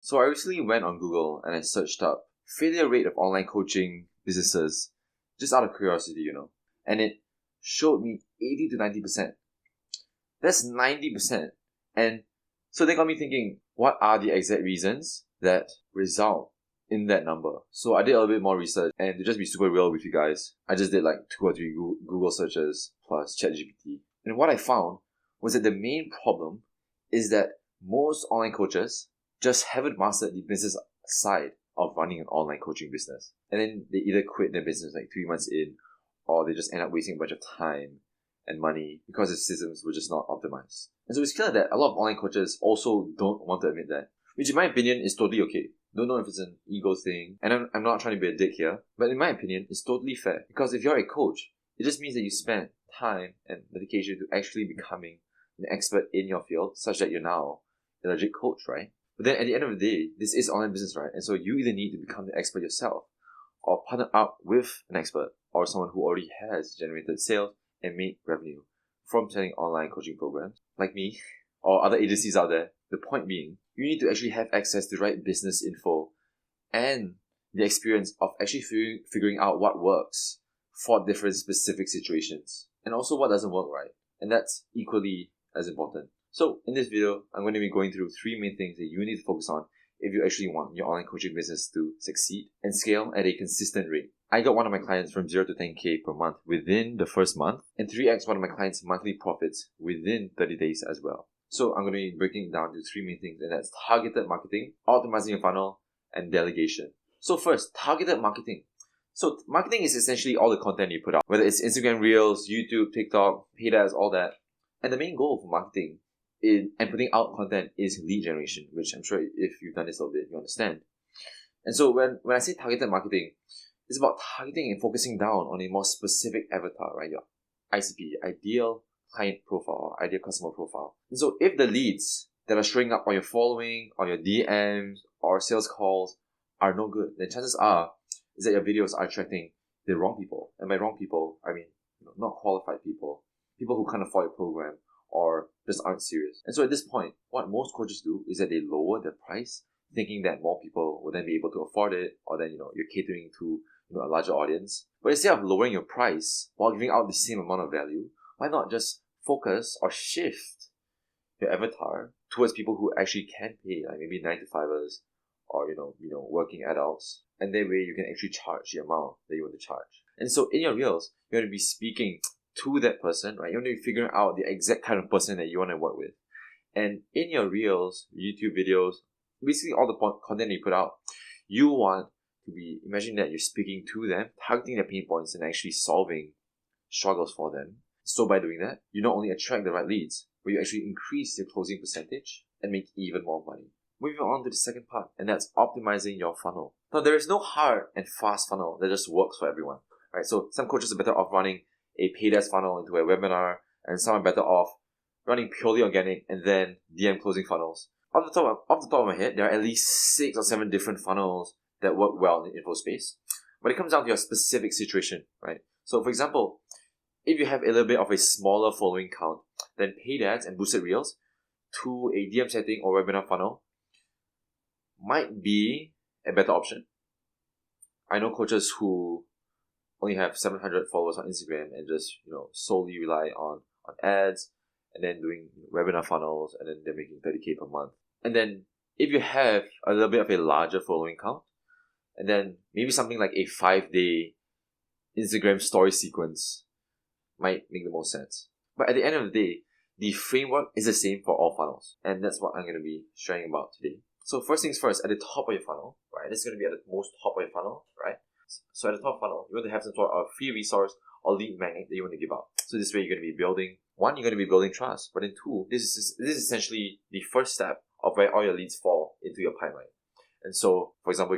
So I recently went on Google and I searched up failure rate of online coaching businesses, just out of curiosity, and it showed me 80 to 90%. That's 90%. And so they got me thinking, what are the exact reasons that result in that number? So I did a little bit more research, and to just be super real with you guys, I just did like 2 or 3 Google searches plus ChatGPT. And what I found was that the main problem is that most online coaches just haven't mastered the business side of running an online coaching business. And then they either quit their business like 3 months in, or they just end up wasting a bunch of time and money because the systems were just not optimized. And so it's clear that a lot of online coaches also don't want to admit that, which in my opinion is totally okay. Don't know if it's an ego thing, and I'm not trying to be a dick here, but in my opinion, it's totally fair. Because if you're a coach, it just means that you spend time and dedication to actually becoming an expert in your field, such that you're now a legit coach, right? But then at the end of the day, this is online business, right? And so you either need to become the expert yourself, or partner up with an expert, or someone who already has generated sales and made revenue from selling online coaching programs, like me, or other agencies out there. The point being, you need to actually have access to the right business info and the experience of actually figuring out what works for different specific situations, and also what doesn't work, right? And that's equally as important. So in this video, I'm going to be going through 3 main things that you need to focus on if you actually want your online coaching business to succeed and scale at a consistent rate. I got one of my clients from 0 to 10K per month within the first month, and 3x one of my clients' monthly profits within 30 days as well. So I'm going to be breaking it down to 3 main things, and that's targeted marketing, optimizing your funnel, and delegation. So first, targeted marketing. So marketing is essentially all the content you put out, whether it's Instagram Reels, YouTube, TikTok, paid ads, all that. And the main goal for marketing and putting out content is lead generation, which I'm sure if you've done this a little bit, you understand. And so when I say targeted marketing, it's about targeting and focusing down on a more specific avatar, right? Your ICP, ideal client profile, ideal customer profile. And so if the leads that are showing up on your following, on your DMs, or sales calls are no good, then chances are is that your videos are attracting the wrong people. And by wrong people, I mean not qualified people, people who can't afford your program or just aren't serious. And so at this point, what most coaches do is that they lower the price, thinking that more people will then be able to afford it, or then you're catering to a larger audience. But instead of lowering your price while giving out the same amount of value, why not just focus or shift your avatar towards people who actually can pay, like maybe 9-to-5ers or working adults, and that way you can actually charge the amount that you want to charge. And so in your reels, you're going to be speaking to that person, right? You're going to be figuring out the exact kind of person that you want to work with. And in your reels, YouTube videos, basically all the content you put out, you want to be, imagine that you're speaking to them, targeting their pain points and actually solving struggles for them. So by doing that, you not only attract the right leads, but you actually increase your closing percentage and make even more money. Moving on to the second part, and that's optimizing your funnel. Now, there is no hard and fast funnel that just works for everyone, right? So some coaches are better off running a paid ads funnel into a webinar, and some are better off running purely organic and then DM closing funnels. Off the top of my head, there are at least 6 or 7 different funnels that work well in the info space. But it comes down to your specific situation, right? So for example, if you have a little bit of a smaller following count, then paid ads and boosted reels to a DM setting or webinar funnel might be a better option. I know coaches who only have 700 followers on Instagram and just solely rely on ads and then doing webinar funnels, and then they're making 30K per month. And then if you have a little bit of a larger following count, and then maybe something like a 5-day Instagram story sequence might make the most sense. But at the end of the day, the framework is the same for all funnels, and that's what I'm going to be sharing about today. So first things first, at the top of your funnel, right? This is going to be at the most top of your funnel, right? So at the top funnel, you want to have some sort of free resource or lead magnet that you want to give out. So this way you're going to be building, 1, you're going to be building trust, but then 2, this is essentially the first step of where all your leads fall into your pipeline. And so, for example,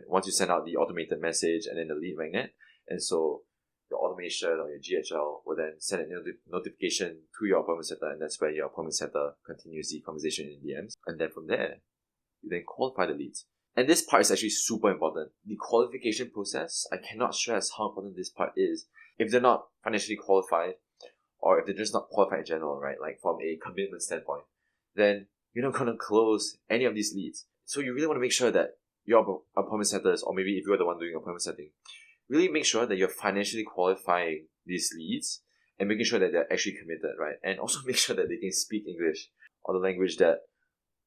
once you send out the automated message and then the lead magnet, and so your automation or your GHL will then send a notification to your appointment setter, and that's where your appointment setter continues the conversation in DMs. And then from there, you then qualify the leads. And this part is actually super important. The qualification process, I cannot stress how important this part is. If they're not financially qualified, or if they're just not qualified in general, right, like from a commitment standpoint, then you're not going to close any of these leads. So you really want to make sure that your appointment setters, or maybe if you're the one doing appointment setting, really make sure that you're financially qualifying these leads and making sure that they're actually committed, right? And also make sure that they can speak English or the language that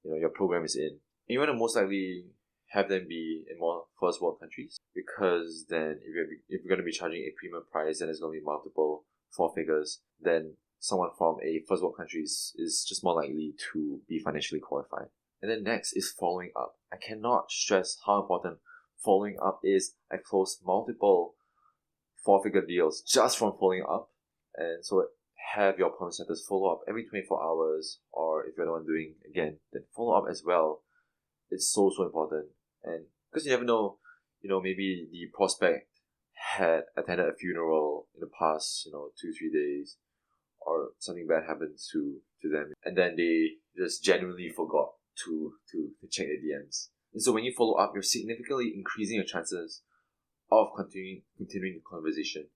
your program is in. And you want to most likely have them be in more first world countries, because then if you're going to be charging a premium price and it's going to be multiple four figures, then someone from a first world country is just more likely to be financially qualified. And then next is following up. I cannot stress how important following up is. I closed multiple four-figure deals just from following up. And so have your appointment centers follow up every 24 hours, or if you're the one doing, again, then follow up as well. It's so important. And because you never know, maybe the prospect had attended a funeral in the past, 2-3 days, or something bad happened to them, and then they just genuinely forgot to check their DMs. And so when you follow up, you're significantly increasing your chances of continuing the conversation,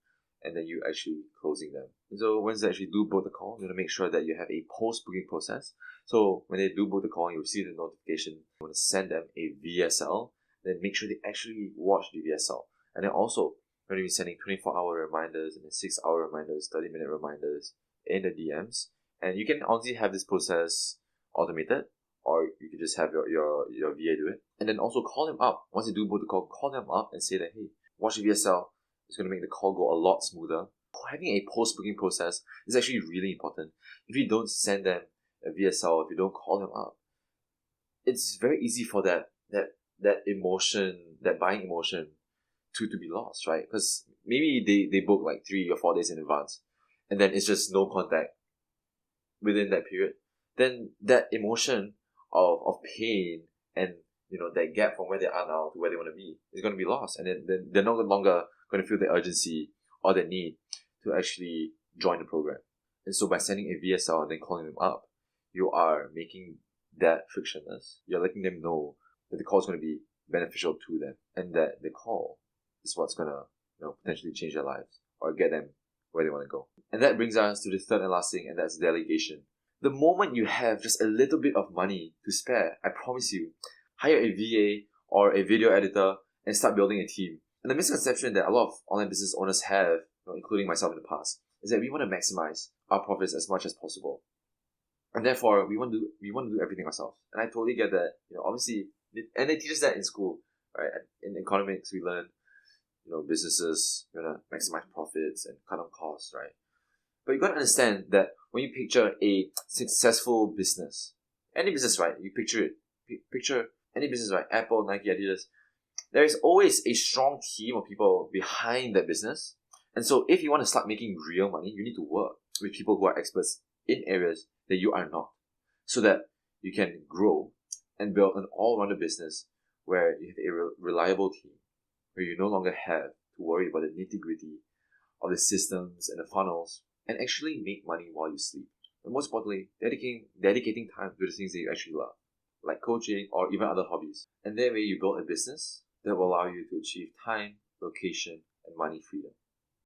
and then you actually closing them. And so once they actually do book the call, you want to make sure that you have a post-booking process. So when they do book the call and you receive the notification, you want to send them a VSL, then make sure they actually watch the VSL. And then also, you're going to be sending 24-hour reminders and then 6-hour reminders, 30-minute reminders in the DMs. And you can honestly have this process automated, or you can just have your VA do it. And then also call them up. Once you do book the call them up and say that, hey, watch the VSL. It's going to make the call go a lot smoother. Having a post-booking process is actually really important. If you don't send them a VSL, if you don't call them up, it's very easy for that emotion, that buying emotion to be lost, right? Because maybe they book like 3 or 4 days in advance, and then it's just no contact within that period. Then that emotion of pain and that gap from where they are now to where they want to be is going to be lost, and then they're no longer going to feel the urgency or the need to actually join the program. And so by sending a VSL and then calling them up, you are making that frictionless. You're letting them know that the call is going to be beneficial to them, and that the call is what's going to potentially change their lives or get them where they want to go. And that brings us to the third and last thing, and that's delegation. The moment you have just a little bit of money to spare, I promise you, hire a VA or a video editor and start building a team. And the misconception that a lot of online business owners have, including myself in the past, is that we want to maximize our profits as much as possible. And therefore, we want to do everything ourselves. And I totally get that. Obviously, and they teach us that in school, right? In economics, we learn, businesses, maximize profits and cut on costs, right? But you got to understand that when you picture a successful business, any business, right? You picture any business, right? Apple, Nike, Adidas. There is always a strong team of people behind that business. And so if you want to start making real money, you need to work with people who are experts in areas that you are not, so that you can grow and build an all-rounded business where you have a reliable team, where you no longer have to worry about the nitty-gritty of the systems and the funnels, and actually make money while you sleep. And most importantly, dedicating time to the things that you actually love, like coaching or even other hobbies. And that way you build a business that will allow you to achieve time, location, and money freedom.